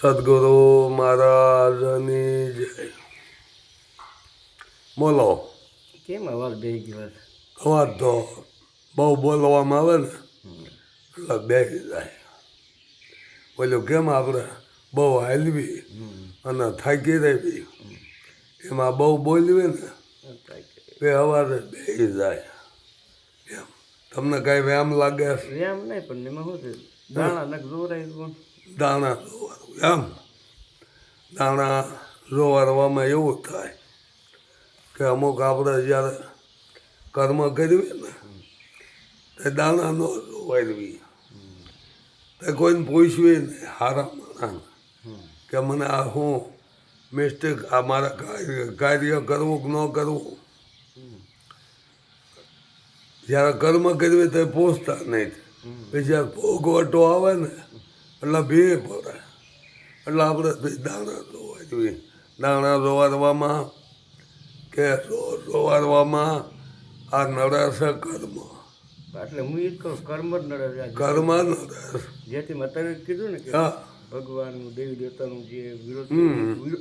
સદગુરુ મહારાજની જય. બોલો. કેમ અવાજ બે ગયો? અવાજ તો બહુ બોલવામાં આવે ને એટલે બેસી જાય. બોલ્યું કેમ આપણે બહુ હાલવી અને થાકી રહેવી એમાં બહુ બોલવી ને એ અવાજ બેસી જાય. એમ તમને કાંઈ વ્યાયામ લાગે? વ્યાયામ નહીં, પણ એમાં શું છે, દાણા નખ જોરાય. દાણા જોવાનું એમ દાણા જોવામાં એવું થાય કે અમુક આપણે જ્યારે કર્મ કરવી ને તે દાણા ન જોવારવી. તે કોઈને પૂછવી નહીં હારા માણસ કે મને આ શું મિસ્ટેક, આ મારા કાર્ય કરવું કે ન કરવું. જ્યારે કર્મ કરવી તો પૂછતા નહીં. પછી જ્યારે ભોગવટો આવે ને એટલે ભીડ પડે. એટલે આપણે દાણા જોવારવી. દાણા જોવારવામાં કે જોવારવામાં આ નડે છે કર્મ. એટલે હું એ જ કહું, કર્મ જ નડે. કર્મ નડે. જેથી મેં અત્યારે કીધું ને કે હા ભગવાનનું દેવી દેવતાનું જે વિરોધ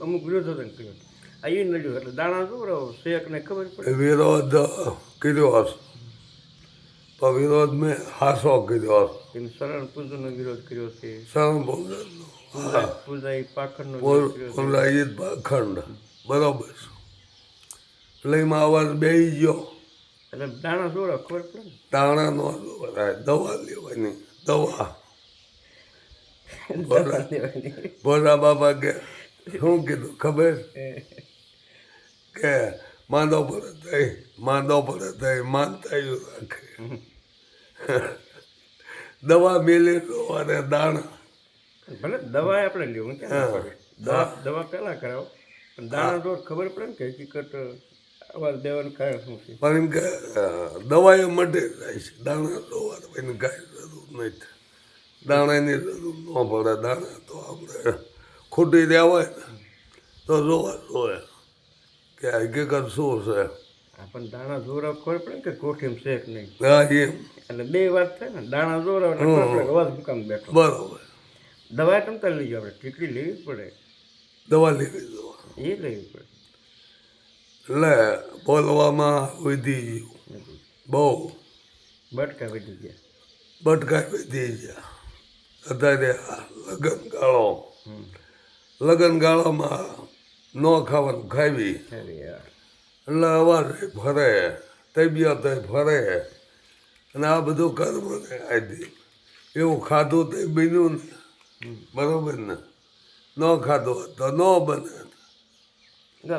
અમુક વિરોધોને કર્યો, આ એ નડ્યું. એટલે દાણા જોરાવો શેકને ખબર પડે. વિરોધ કર્યો હશે તો વિરોધ મેં હાસો કર્યો હશે. એમ શરણ પૂજનનો વિરોધ કર્યો છે, શરણ પૂજનનો પૂજા એ પાખંડનો વિરોધ કર્યો છે. પૂજા ઈદ પાખંડ બરોબર છે. એટલે એમાં અવાજ બેસી ગયો. એટલે દાણા જોરાવ ખબર પડે ને. દાણા નો જોવાય, દવા લેવાની. દવા ભોળા બાબા કે શું કીધું ખબર કે માંદો પડે થઈ માનતા એવું રાખે. દવા મેલી અને દાણા ભલે દવા આપણે લેવું ક્યાં પડે, દવા પહેલા કરાવો, પણ દાણા જોર ખબર પડે ને કે હકીકત અવાજ દેવાનું કારણ શું છે. પણ એમ કે દવા એ મટે જાય છે. દાણા દવા એને કાંઈ જરૂર નથી. દાણાની જરૂર ન પડે. દાણા તો આપણે ખૂટી રહ્યા હોય ને તો જોવા જોઈએ કે હકીકત શું છે. પણ દાણા જોરાવ ખબર પડે ને કે કોઠીમ શેક નહીં. હા એમ એટલે બે વાત થાય ને, દાણા જોરાવ એટલે ખબર પડે કે અવાજ મુકામ બેઠો. બરાબર. દવા તમતા લઈ જાવ, આપણે ટીકડી લેવી જ પડે. દવા લેવી દવા એ લેવી પડે. એટલે બોલવામાં વધી ગયું બહુ. બટકા વધી ગયા. બટકા વધી ગયા. અત્યારે લગ્ન ગાળામાં ન ખાવાનું ખાવી એટલે અવાજ ફરે, તબિયત ફરે. અને આ બધું કર્મ ને આથી એવું ખાધું તો બન્યું ને બરોબર ને. ન ખાધું તો ન બને.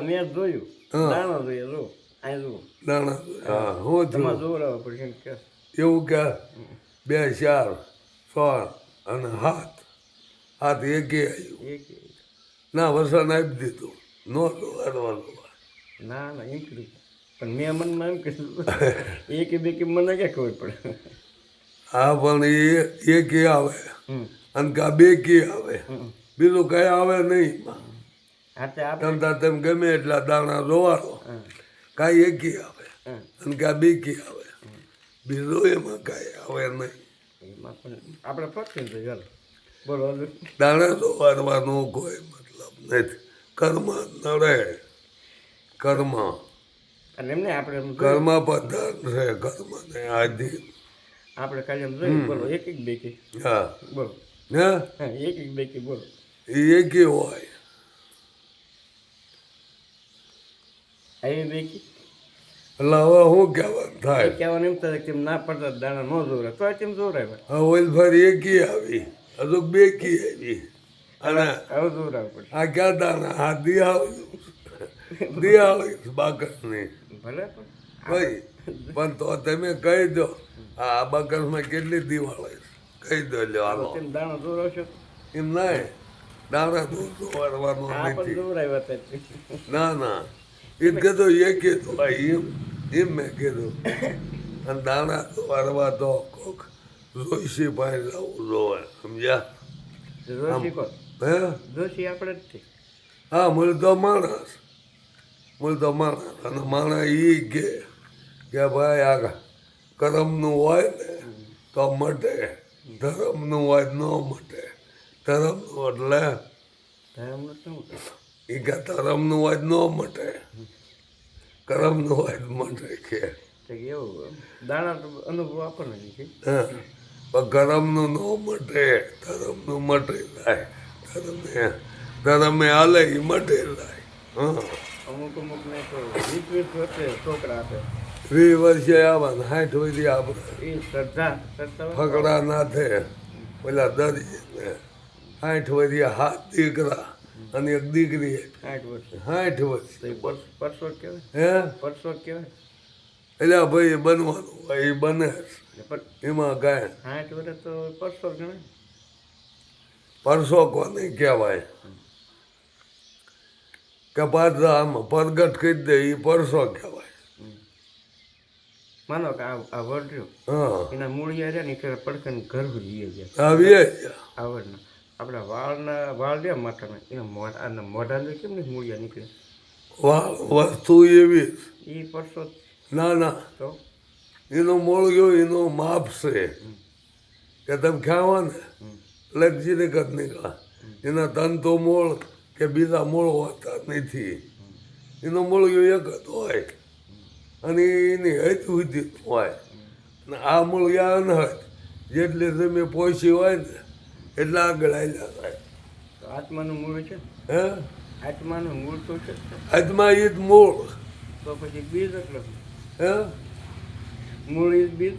મેં જોયું દાણા જોઈએ, જો આ જો દાણા હા હું તમારે થયું જોરાવ પડશે એમ કે. એવું કે 2 4 6 અને હાથ એકે આવ્યું. એક ના વસન આપી દીધું. ન જોવાનું. ના ના એમ કીધું, પણ મેં મનમાં એમ કીધું એક બે કે મને ક્યાં ખબર પડે. હા પણ એ કે આવે અને કા 2 કે આવે, બીજું કઈ આવે નહીં. હાથે આપણે તમતા તેમ ગમે એટલા દાણા જોવાનો કાંઈ એકી આવે અને કા 2 કે આવે, બીજું એમાં કાંઈ આવે નહીં. એમાં પણ આપણે પકડીને તો ચાલો. બોલો હજુ. દાણા જોવાનો કોઈ મતલબ નથી. કર્મ નડે. કર્મ અને એમને આપણે એમ કર્મ પદાર્થ છે. કર્મને આધીન. આપણે ખાલી એમ જોઈએ, બોલો એક બે કે હા બોલો. હા હા એક બે કે બોલો. એ એકી હોય. આવી બે કે એટલે હવે શું કહેવાનું થાય? કહેવાનું એમ થાય કે ના પડતા દાણા ન જોરાય તો કેમ જોરાય? હવે ઓઇલ ફરી એકી આવી, હજુ 2 કી આવી અને હવે જોરાવ પડે. આ ક્યાં દાણા? આ દિયાળી બાકસની ભલે ભાઈ. પણ તો તમે કહી દો આ બાકસમાં કેટલી દિવાળી કહી દો. લ્યો હાલો તેમ દાણો જોરાવશો એમ નહીં. દાણા દૂધ વારવાનો આ પણ નથી. જોરાય વાત. ના ના એ જ કીધું એ કીધું ભાઈ એમ મેં કીધું. અને દાણા વારવા તો કોક જોઈશી પાસે જવું જોવે. સમજ્યા? જોશી કોણ? હે જોશી આપણે જ છે. હા મૂળ તો માણસ. અને માણસ એ કે ભાઈ આ કરમનું હોય ને તો મટે, ધર્મનું હોય ન મટે. ધર્મનું એટલે ધર્મનું શું કરે? એ કે ધર્મનું હોય ન મટે, કરમનું હોય મટે કે તો એવું દાણા તો અનુભવ આપણને નથી. હા પણ કરમનું ન મટે, ધર્મનું મટે જાય. ધર્મે હાલે એ મટે જાય. હા અમુક ને તો 20 વર્ષે છોકરા આપે. 20 વર્ષે આવવાના 60 વર્ષે આપણે એ શ્રદ્ધા શ્રદ્ધા ફકડા ના થાય પેલા દરિયે 60 વર્ષે 7 દીકરા અને એક દીકરી 60 વર્ષ 60 વર્ષ તો એ પરસો કહેવાય. હે પરસો કહેવાય. એટલે ભાઈ બનવાનું હોય એ બને જ. પણ એમાં કાંઈ 60 વર્ષ તો પરસો ગણાય. પરસો કોને કહેવાય કે પાછા આમાં પ્રગટ કરી દે એ પરસો કહેવાય. માનો કે આ વડ રહ્યો હા એના મૂળિયા રહ્યા ને ત્યારે પડખે ઘર જઈએ ગયા આવીએ આવડના આપણા વાળ રહ્યા માથાના એના મોઢાને કેમ નહીં મૂળિયા નીકળે? વસ્તુ એવી એ પરસો ના ના તો એનો મૂળિયો એનો માપ છે કે તમે ખાવા ને લગજીને જ નીકળા એના તંતો મૂળ કે બીજા મૂળ હોતા નથી. એનો મૂળિયો એક જ હોય અને એની હૈત સુધી હોય ને આ મૂળિયા અનહદ જેટલી તમે પોસી હોય ને એટલા આગળ આવ્યા થાય. તો આત્માનું મૂળ છે. હે આત્માનું મૂળ તો છે. આજમાં એ જ મૂળ તો પછી બીજ એટલે શું? હે મૂળ એ બીજ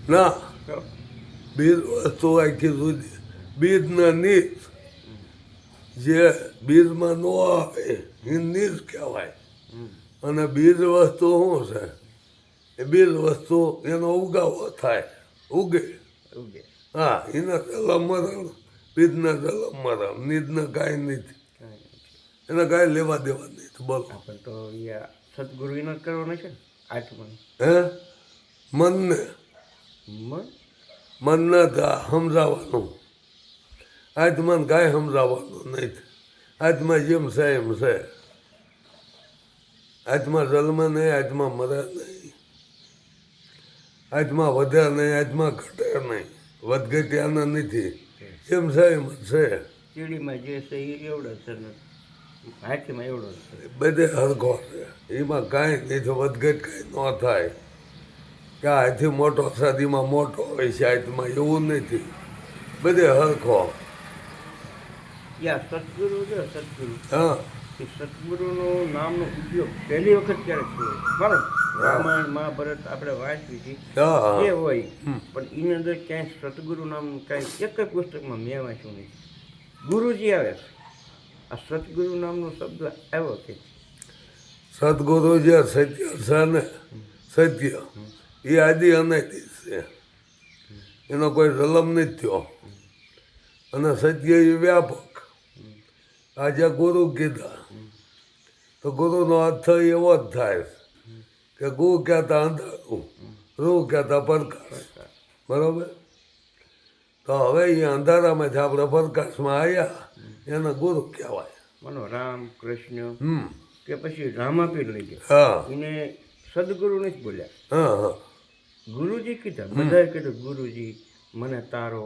ના તો બીજ વસ્તુ આખી સુધી બીજના નીચ જે બીજમાં ન આવે એ નીચ કહેવાય. અને બીજ વસ્તુ શું છે એ બીજ વસ્તુ એનો ઉગાવો થાય ઉગે. ઉગે હા એના જલમ મરણ બીજના જલમ મરણ નીજને કાંઈ નથી એને કાંઈ લેવા દેવા નથી. બોલો આપણે તો સદગુરુ એનો જ કરવાનો છે ને આત્માનું. હે મનને મન મનને સમજાવવાનું આત્માને કાંઈ સમજાવવાનું નથી. આત્મા જેમ છે એમ છે. આત્મા જન્મ નહીં, આત્મા મરે નહીં, આત્મા વધે નહીં, આત્મા ઘટે નહીં, વધઘટ્યાના નથી. એમ છે એમ જ છે. ચીડીમાં જે છે એ એવડો છે ને હાથીમાં એવડો છે. બધે હરખો છે. એમાં કાંઈ નહીં તો વધઘટ કાંઈ ન થાય કે આથી મોટો સાદીમાં મોટો હોય છે આત્મા એવું નથી. બધે હરખો. યા સદગુરુ છે સદગુરુ હા એ સદગુરુનું નામનો ઉપયોગ પહેલી વખત ક્યારે થયો બરાબર? રામાયણ મહાભારત આપણે વાંચવી હતી હા એ હોય પણ એની અંદર ક્યાંય સદગુરુ નામનું કાંઈ એક જ પુસ્તકમાં મેં વાંચ્યું નહીં. ગુરુજી આવે છે આ સદગુરુ નામનો શબ્દ આવ્યો છે. સદગુરુ જે સત્ય છે ને સત્ય એ આદિ અનાદિ છે. એનો કોઈ જલમ નથી થયો અને સત્ય એ વ્યાપક. આજે ગુરુ કીધા તો ગુરુનો અર્થ એવો જ થાય કે ગુ કહેતા અંધારું, રૂ કહેતા પ્રકાશ. બરાબર? તો હવે એ અંધારામાંથી આપણે પ્રકાશમાં આવ્યા એને ગુરુ કહેવાય. માનો રામ કૃષ્ણ કે પછી રામાપીર લઈ ગયા હા એને સદગુરુ નથી બોલ્યા. હા હા ગુરુજી કીધા બધાએ કીધું ગુરુજી મને તારો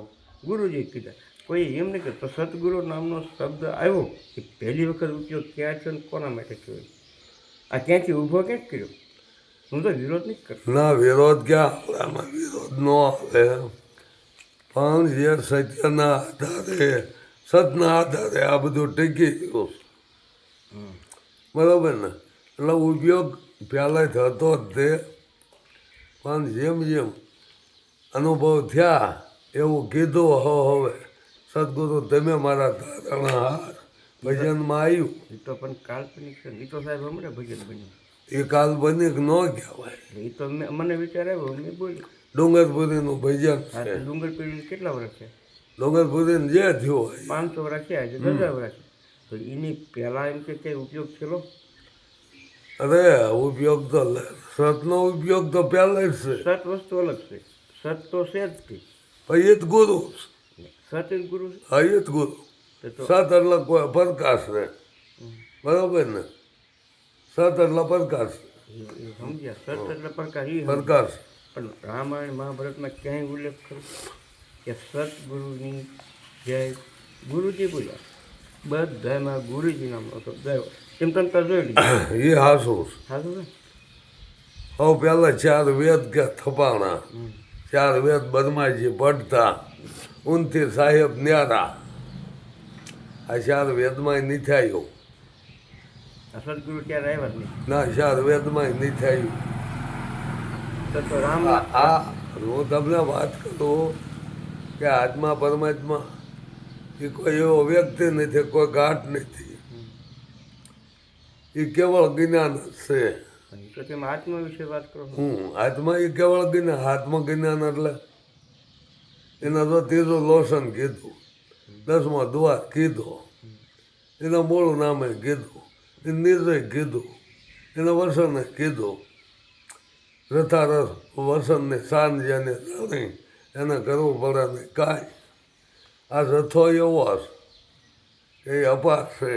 ગુરુજી કીધા. કોઈ એમ નહીં કે તો સદગુરુ નામનો શબ્દ આવ્યો એ પહેલી વખત ઉપયોગ ક્યાં છે ને કોના માટે થયો? આ ક્યાંથી ઊભો ક્યાંક કર્યો? હું તો વિરોધ નથી કરતો. ના વિરોધ ક્યાં આપણામાં વિરોધ ન આવે પણ જે સત્યના આધારે સતના આધારે આ બધું ટીકી ગયું. બરાબર ને? એટલે ઉપયોગ પહેલાંથી હતો જ તે પણ જેમ જેમ અનુભવ થયા એવું કીધું હવે સદગુરુ તમે મારા ધારણા હાર ભજનમાં આવ્યું. એ તો પણ કાલ્પનિક છે એ તો સાહેબ હમણાં ભજન બન્યું. એ કાલ્પનિક ન કહેવાય. એ તો મને વિચાર આવ્યો મેં બોલ્યું. ડુંગરપુરીનું ભજન હા છે. ડુંગર પીઢી કેટલા વર્ષ છે? ડુંગરપુરીને જે થયું હોય 500 વર્ષ થયા છે 1000 વર્ષ. તો એની પહેલાં એમ કે કંઈ ઉપયોગ થયેલો? અરે ઉપયોગ તો સતનો ઉપયોગ તો પહેલાં જ છે. સત વસ્તુ અલગ છે. સત તો છે જ તે. પછી એ જ ગુરુ સત એ ગુરુ છે. હા એ જ ગુરુ. તો સત એટલે કોઈ પ્રકાશ છે. બરાબર ને? સત એટલે પ્રકાશ. એ સમજ્યા સત એટલે પ્રકાશ એ પ્રકાશ પણ રામાયણ મહાભારતમાં ક્યાંય ઉલ્લેખ કરો કે સતગુરુની જય ગુરુજી બોલ્યા બધામાં ગુરુજી નામનો શબ્દ આવ્યો એમ તમે તો જોઈ લીધું એ હાસું સાચું ને હવે પહેલાં 4 વેદ કે થપાણા 4 વેદ બદમાજી પડતા ઊનથી સાહેબ ન્યારા આ 4 વેદમાં નથી આવ્યું આ સદગુરુ ત્યારે આવ્યા જ નહીં ના 4 વેદમાં નથી આવ્યું તો રામ આ હું તમને વાત કરું કે આત્મા પરમાત્મા એ કોઈ એવો વ્યક્તિ નથી કોઈ ઘાટ નથી એ કેવળ જ્ઞાન છે તો તેમાં આત્મા વિશે વાત કરો આત્મા એ કેવળ જ્ઞાન આત્મજ્ઞાન એટલે એના તો ત્રીજું લોસન કીધું 10મો દ્વાર કીધો એના મૂળ નામે કીધું એ નિર્ણય કીધું એના વસને કીધું રથારથ વસનને સાંજ જેને જાણી એને કરવું પડે ને કાંઈ આ રથો એવો છે એ અપાર છે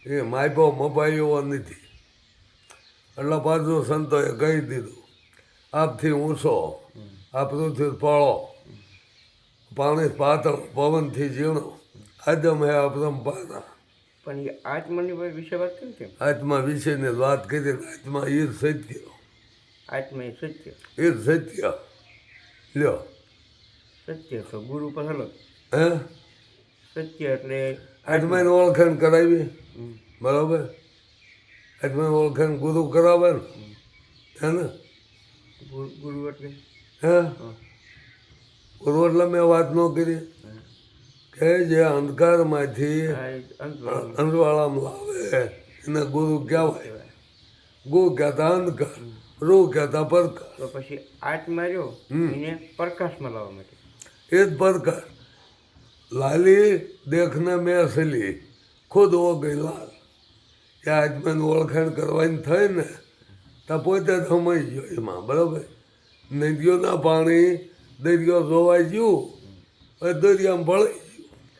એ માયપો મપાય એવો નથી એટલે પાછું સંતોએ કહી દીધું આપથી ઊંચો આ પૃથ્વી પળો પાણી પાતળ પવનથી ઝીણો આદમ હે અપરમ પાતા પણ એ આત્માની વિશે વાત કરી કેમ આત્મા વિશેની વાત કરી આત્મા એ સત્ય આત્મા એ સત્ય એ સત્ય લ્યો સત્ય તો ગુરુ પર અલગ હે સત્ય એટલે આત્માની ઓળખાણ કરાવી બરાબર આત્માની ઓળખાણ ગુરુ કરાવે ને હે ને ગુરુ એટલે હે ગુરુ એટલે મેં વાત ન કરી કે જે અંધકારમાંથી અંધવાળામાં લાવે એને ગુરુ કહેવાય ગુ કહેતા અંધકાર રૂ કહેતા પ્રકાશ તો પછી આત્મા રહ્યો એને પ્રકાશમાં લાવવા માટે એ જ પ્રકાશ લાલી દેખને મેં અસલી ખુદ હો ગઈ લાલ એ આત્માની ઓળખાણ કરવાની થઈ ને તો પોતે સમય ગયો એમાં બરાબર નદીઓના પાણી દરિયો જોવાઈ ગયું હવે દરિયામાં ભળાઈ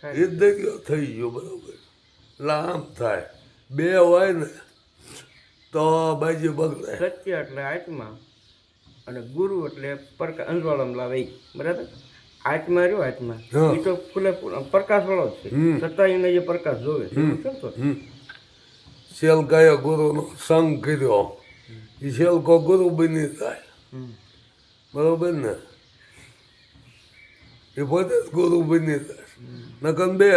ગયું એ દરિયો થઈ ગયો બરાબર એટલે આમ થાય બે હોય ને તો બાજી બગડે સત્ય એટલે આત્મા અને ગુરુ એટલે અંજવાળામાં લાવે એ બરાબર આત્મા રહ્યો આત્મા એ તો ફૂલે પ્રકાશ વાળો જ છે છતાં એને જે પ્રકાશ જોવે શેલકાએ ગુરુનો સંગ કર્યો એ શેલકો ગુરુ બની જાય બરોબર ને એ પોતે જ ગુરુ બની જાય નકન બે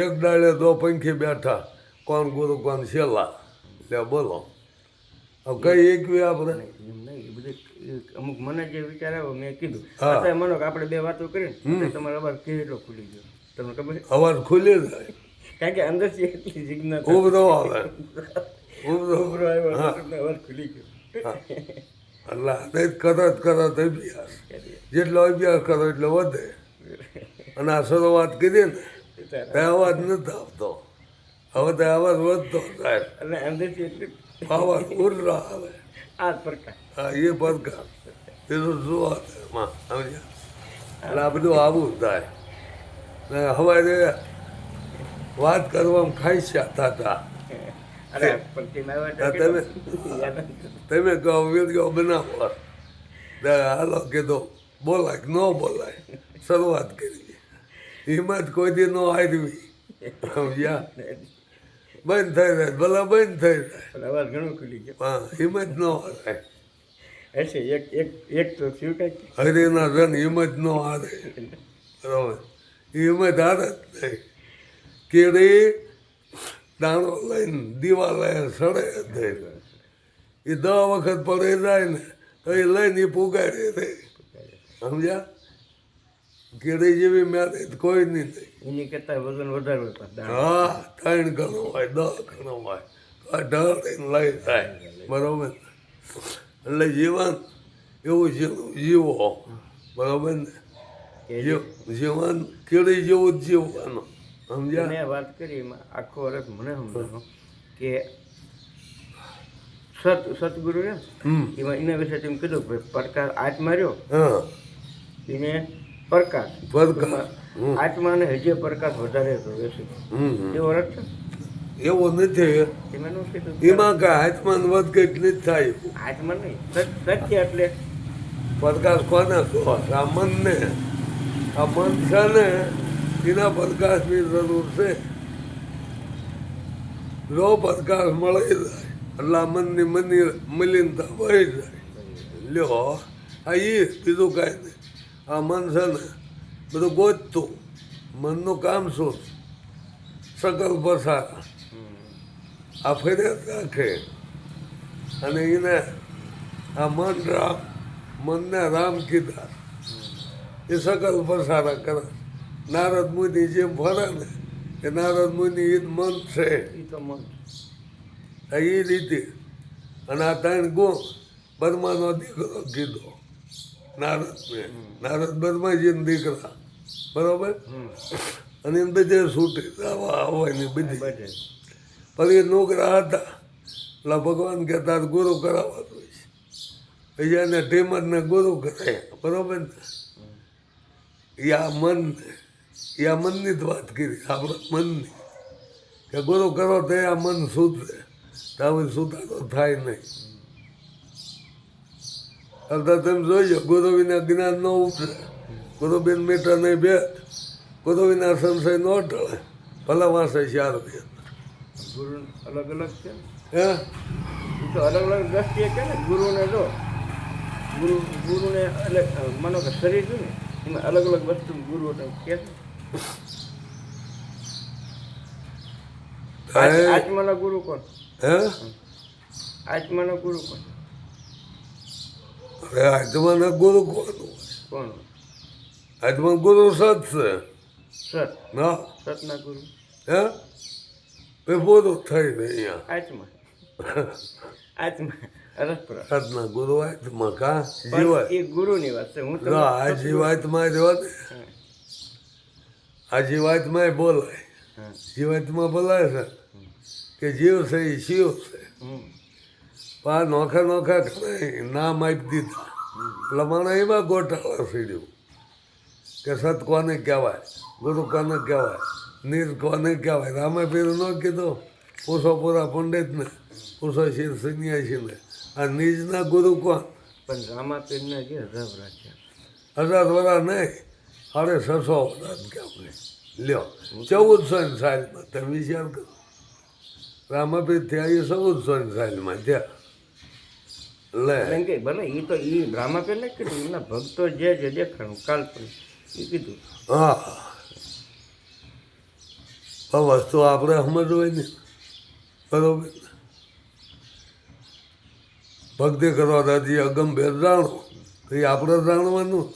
એક ડાળે દો પંખી બેઠા કોણ ગુરુ કોણ શેલા એટલે બોલો હવે કઈ એકવી આપણે અમુક મને જે વિચાર આવ્યો મેં કીધું અત્યારે માનો કે આપણે બે વાતો કરીને તમારો અવાજ કેટલો ખુલી ગયો તમને ખબર અવાજ ખુલી જાય કારણ કે અંદરથી એટલી જિજ્ઞાસા ઉભરો આવે ઉભરો આવ્યો અવાજ ખુલી ગયો એટલે આને જ કરત અભ્યાસ જેટલો અભ્યાસ કરો એટલો વધે અને આ શરૂઆત કરીએ ને તે અવાજ નથી આવતો હવે તો અવાજ વધતો થાય એટલે અંદરથી એટલી અવાજ ઉર્રો આવે આ પ્રકાર હા એ પ્રકાર એનું શું એમાં સમજ્યા એટલે આ બધું આવું થાય ને હવારે વાત કરવામાં ખાઈશા થતા તમે કહો વિડીયો બનાવો હાલો કીધું બોલાય કે ન બોલાય શરૂઆત કરી હિંમત કોઈ દી ન હારવી સમજ્યા બંધ થઈ જાય ભલા બંધ થઈ જાય અવાજ ઘણો ખુલી ગયો હા હિંમત ન હારાય હશે એક તો શું કંઈક હરિના જન હિંમત ન હારે બરાબર હિંમત હારે જ નહીં કેળી દાણો લઈને દિવાલે સડે થઈ એ 10 વખત પડે જાય ને તો એ લઈને એ પુગાડી દે સમજ્યા કેળી જેવી મહેનત કોઈ નહીં એની કરતાં વજન વધારે હા 3 ગણો હોય 10 ગણો હોય તો આ ઢળીને લઈ જાય બરાબર એટલે જીવન એવું જીવો બરાબર ને જીવન કેળી જેવું જ જીવવાનું સમજ્યા મેં વાત કરી એમાં આખો વર્ષ મને સમજાવો કે સતગુરુ ને એમાં એના વિશે તેમ કીધું કે પ્રકાશ આત્મા રહ્યો હા એને પ્રકાશ પ્રકાશ આત્માને હજી પ્રકાશ વધારે જોવે છે એવો અર્થ છે એવો નથી એમાં નું કીધું એમાં કાંઈ હાથમાં વધઘટ નથી થાય આત્મા નહીં સત્ય એટલે પ્રકાશ કોને કહો આ મનને આ મન છે ને એના પ્રકાશની જરૂર છે જો પ્રકાશ મળી જાય એટલે આ મનની મલિનતા વહી જાય. લ્યો આ બીજું કાંઈ નહીં. આ મન છે ને બધું ગોતતું મનનું કામ શું સકલ પસારા આ ફરિયાદ રાખે અને એને આ મન રામ મનને રામ કીધા એ સકલ પસારા કરે. નારદ મુનિ જેમ ફરે ને એ નારદ મુનિ એ મન છે એ તો મન એ રીતે. અને આ ત્રણ ગુણ બર્માનો દીકરો કીધો નારદને. નારદ બર્માજીને દીકરા બરોબર. અને એને બધે છૂટી આવવાની બધી બધે પછી નોકરા હતા એટલે ભગવાન કે તાર ગુરુ કરાવવાનું છે. પછી એને ઢીમરને ગુરુ કરે બરોબર ને. એ આ મનની જ વાત કરી આપણા મનની કે ગુરુ કરો તો આ મન સુધરે તો હવે સુધારો થાય નહીં. અર્થાત તમે જોઈજો ગુરુ વિના જ્ઞાન ન ઉપજે, ગુરુ બિન મીઠા નહીં ભેદ, ગુરુ વિના સંશય ન ટળે, ભલા વાંસે ચાર ભેદ. ગુરુ અલગ અલગ છે હે એ તો અલગ અલગ દ્રષ્ટિએ કે ને ગુરુને જો ગુરુને અલગ માનો કે શરીર છે ને એમાં અલગ અલગ વસ્તુ ગુરુ કે છે. આત્માના ગુરુ કોણ? હે આત્માના ગુરુ કોણ? અરે આત્માના ગુરુ કોનું? કોણ? આત્મા ગુરુ સત છે. સત ના સતના ગુરુ હે એ પૂરું થઈ ને અહીંયા આત્મા આત્મા અરસપરા સતના ગુરુ આત્મા કા પણ જીવાય. એ ગુરુની વાત છે. હું ના આ જીવાતમાં રહ્યો ને આ જીવાતમાં બોલાય. હા જીવાતમાં બોલાય છે કે જીવ છે એ શિવ છે. પણ આ નોખા નોખા કરે નામ આપી દીધા એટલે મને એમાં ગોટાળા સીડ્યું કે સત કોને કહેવાય, ગુરુ કોને કહેવાય, નીર કોને કહેવાય. રામે પીર ન કીધું પૂછો પૂરા પંડિતને, પૂછો શિર સન્યાસીને આ નીજના ગુરુ કોણ? પણ રામાપીરને જે રવ રાખ્યા 1000 વર્ષ નહીં 650 વર્ષ કહેવાય. લ્યો 1400 સાલમાં તમે વિચાર કરો. રામાપીર થયા એ 1400 સાલમાં થયા. લે એમ કે ભલે એ તો એ રામાપીર ને કીધું એમના ભક્તો જે દેખાણું કાલ્પનિક એ કીધું. હા પણ વસ્તુ આપણે સમજવાય ને બરોબર. ભક્તિ કરવા હજી અગમભેર જાણો તો એ આપણે જાણવાનું.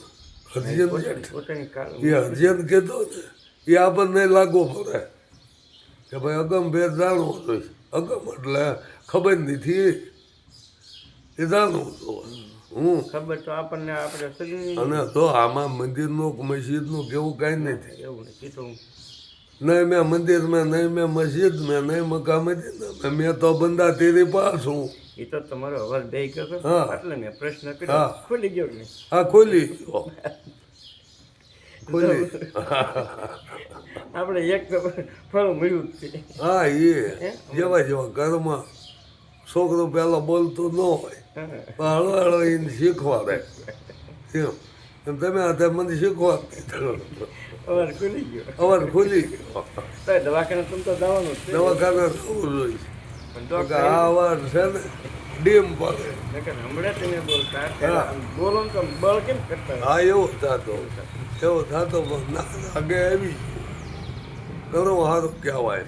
હરજન પોતાની કાલ એ હરજન કહેતો ને એ આપણને લાગુ પડે કે ભાઈ અગમભેર જાણવું જોઈએ. અગમ એટલે ખબર નથી એ જાણવું જોઈએ. ખબર તો આપણને આપણે શરીરની અને તો આમાં મંદિરનું મસ્જિદનું કેવું કાંઈ નથી. એવું નથી તો નહીં મેં મંદિરમાં, નહીં મેં મસ્જિદમાં, નહીં મકા મદીનામાં, મેં તો બંદા તેરી પાસ હું. એ તો તમારો અવાજ બે ગયો હા. એટલે મેં પ્રશ્ન હા. કર્યો ખુલી ગયો ને હા ખોલી ગયો. ખોલી આપણે એક તો ફળ મળ્યું જ છે. હા એ જેવા જેવા ઘરમાં છોકરો પહેલો બોલતું ન હોય પણ હળો એને શીખવાડે એમ તમે આ મને શીખવાડ અવાજ ખુલી ગયો. અવાર ખુલી ગયો. તો દવાખાને તમે તો જવાનું જ છે. દવાખાને થવું જોઈએ પણ તો કે ડોક્ટર આ અવાર છે ને ડીમ પડે. નકર હમણાં તમે બોલતા હા. બોલો ને તો બળ કેમ કરતા હા એવો થતો પણ ના આગે આવી ઘણું સારું કહેવાય.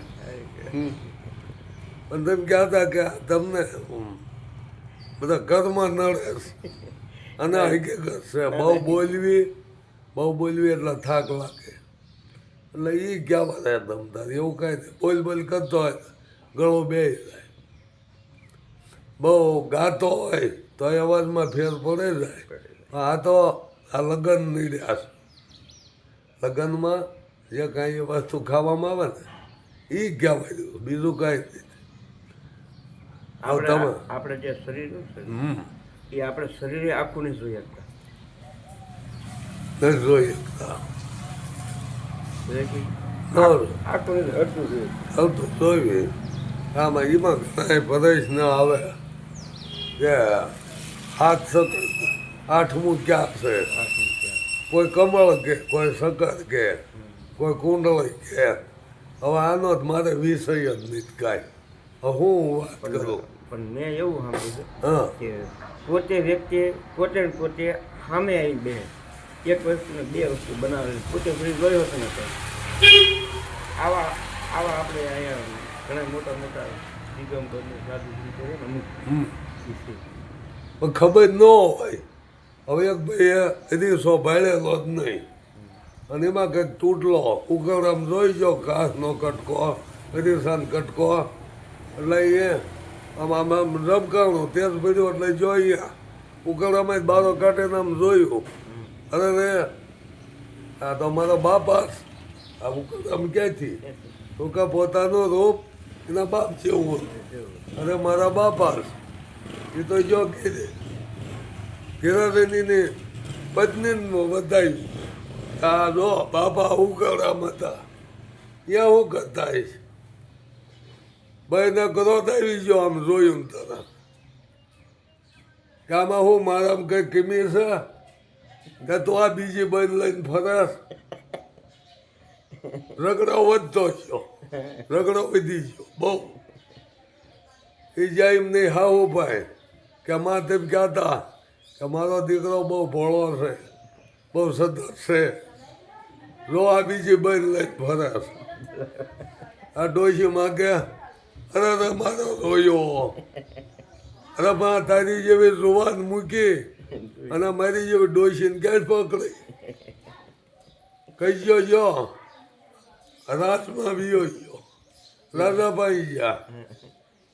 પણ તમે કહેતા કે તમને બધા ઘરમાં નડે છે અને હકીકત છે. બહુ બોલવી એટલે થાક લાગે એટલે એ કહેવા રહે તમ તારે એવું કાંઈ નહીં. બોલ કરતો હોય ગળો બે જાય. બહુ ગાતો હોય તો એ અવાજમાં ફેર પડે જાય. આ તો આ લગ્ન નીડ્યા છે. લગ્નમાં જે કાંઈ એ વસ્તુ ખાવામાં આવે ને એ કહેવાય બીજું કાંઈ નહીં. આપણે આપણે જે શરીર છે એ આપણે શરીરે આખું નહીં જોઈ શકતા. નથી જોઈ શકતા. આખું નહીં અડધું જોઈએ. આવતું જોઈએ આમાં એમાં ઘણા પરેશ ન આવે કે હાથ સકર 8મું ક્યાં છે, કોઈ કમળ કે કોઈ સકર કે કોઈ કુંડળી કે. હવે આનો જ મારે વિષય જ નથી કાંઈ. હું વાત કરું પણ મેં એવું સાંભળ્યું હા છે કે પોતે વ્યક્તિએ પોતે ને પોતે સામે આવી બે એક વસ્તુ ને બે વસ્તુ બનાવેલી પોતે ફ્રીજ ગયો હતો ને તો આવા આવા આપણે અહીંયા ઘણા મોટા મોટા દિગંબરને સાધુજી છે ને અમુક હમ. ઈ છે. પણ ખબર ન હોય હવે એક ભાઈ એની સ્વભાળેલો જ નહીં અને એમાં કંઈક તૂટલો ઉકળામ જોઈ જો ઘાસનો કટકો અરીસાન કટકો એટલે એ આમ આમ આમ રમકાણું તેજ પડ્યું એટલે જોઈએ ઉકળામાં જ બારો કાઢીને આમ જોયું અરે રે આ તો મારો બાપા આ ઉકળામ ક્યાંથી તો કે પોતાનું રૂપ એના બાપ જેવું અરે મારા બાપા એ તો જો કીધે હિરાબેનીની પત્નીને વધાયું આ જો બાપા ઉકળામ હતા ત્યાં હું કરતા હઈશ ભાઈને ક્રોધ આવી ગયો આમ જોયું ને તરફ કે આમાં હું મારામાં કંઈ કિમી છે કે તું આ બીજી બન લઈને ફરસ રગડો વધતો ગયો રગડો વધી ગયો બહુ એ જાય એમ નહીં હાવ ભાઈ કે માં તેમ કહેતા કે મારો દીકરો બહુ ભોળો છે બહુ સદર છે લો આ બીજી બન લઈને ફરસ આ ડોશી માગે અરે રે મારો રોયો અરે માં તારી જેવી જુવાન મૂકી અને મારી જેવી ડોશીને ક્યાં પકડી કહી ગયો જો રાજમાં વિયો ગયો રાજા પાઈ ગયા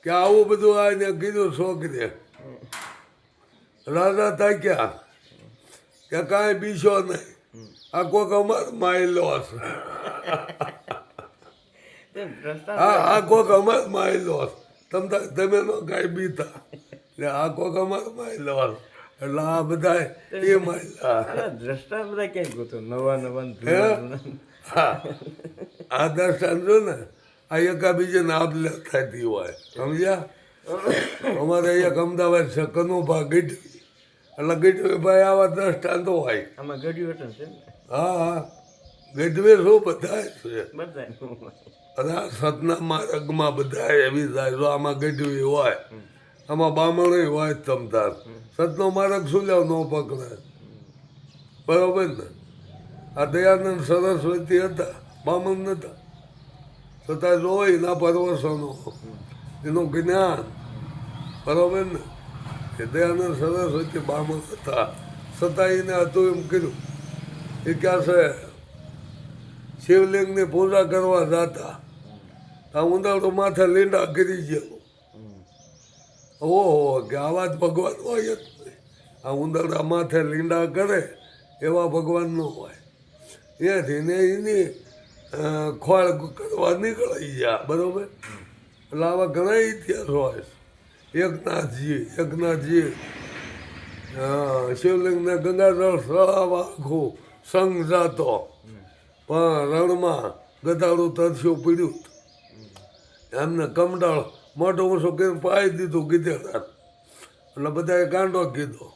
કે આવું બધું આને કીધું છોકરીએ રાજા તાક્યા કે કાંઈ બીસો નહીં આ કોક અમાર માયલો હશે આ કોક અમાર માયલો હશે તમે નો કાંઈ બીતા ને આ કોક અમાર માયલો હશે એટલે આ બધા એ માયલા દ્રષ્ટા બધા ક્યાંય ગોતો નવા નવા હા આ દર્શન જો ને આ એકા બીજે નાપ થતી હોય સમજ્યા અમારે એક અમદાવાદ છે કનુભા ગઢવી એટલે ગઢવી ભાઈ આવા દ્રષ્ટાંતો હોય આમાં ગઢ્યું હતું છે ને હા હા ગઢવી શું બધા છે બધા અને આ સતના માર્ગમાં બધા એવી થાય જો આમાં ગઢવી હોય આમાં બામણ હોય તમતાર સતનો માર્ગ શું લેવ ન પકડે બરોબર ને આ દયાનંદ સરસ્વતી હતા બામણ નતા છતાં જોઈ ના પરવશોનો એનું જ્ઞાન બરોબર ને કે દયાનંદ સરસ્વતી બામણ હતા છતાં એને હતું એમ કર્યું એ ક્યાં છે શિવલિંગની પૂજા કરવા જતા આ ઉંદાડો માથે લીંડા કરી ગયેલું ઓહો કે આવા જ ભગવાન હોય જ નહીં આ ઉંદરડા માથે લીંડા કરે એવા ભગવાન ન હોય એથી ને એની ખોળ કરવા નીકળી ગયા બરોબર એટલે આવા ઘણા ઇતિહાસ હોય એકનાથજી શિવલિંગને ગંગાજળ સવા આખું સંગ જાતો પણ રણમાં ગધાડું તરસ્યું પીડ્યું એમને કમડાળ મોટો ઓછો કરીને પાઈ દીધું ગીધેડા એટલે બધાએ ગાંડો કીધો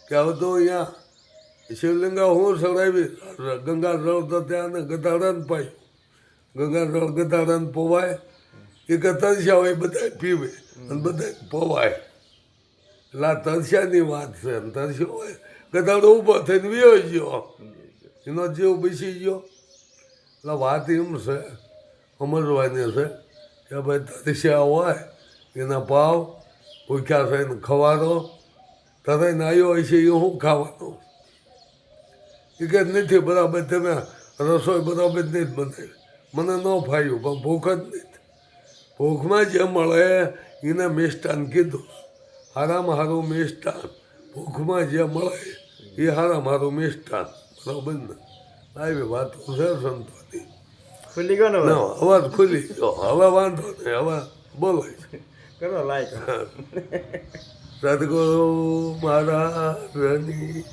કે હવે તો અહીંયા શિવલિંગા હું ચડાવી ગંગાજળ તો ત્યાં ગધાડાને પાયું ગંગાજળ ગધાડાને પોવાય એ કે તરસ્યા હોય બધા પીવે અને બધા પોવાય એટલે આ તરસ્યાની વાત છે તરસ્યો હોય ગધાડો ઊભો થઈને વિયો ગયો એનો જીવ બેસી ગયો એટલે વાત એમ છે સમજવાની છે કે ભાઈ તરસ્યા હોય એના ભાવ ભૂખ્યા થઈને ખવાનો તરાઈને આવ્યો હોય છે એ શું ખાવાનું એ કે નથી બરાબર તમે રસોઈ બરાબર નથી બનાવી મને ન ફાયું પણ ભૂખ જ નથી ભૂખમાં જે મળે એને મિષ્ટાન કીધું હારામાં હારું મિષ્ટાન ભૂખમાં જે મળે એ હારામાં હારું મિષ્ટાન બરાબર ને આવી વાતો છે સંતોની ખુલ્લી ગયો ને અવાજ ખુલી ગયો હવે વાંધો નહીં હવે બોલાય કરો લાઈક સદગુરુ મહારાજની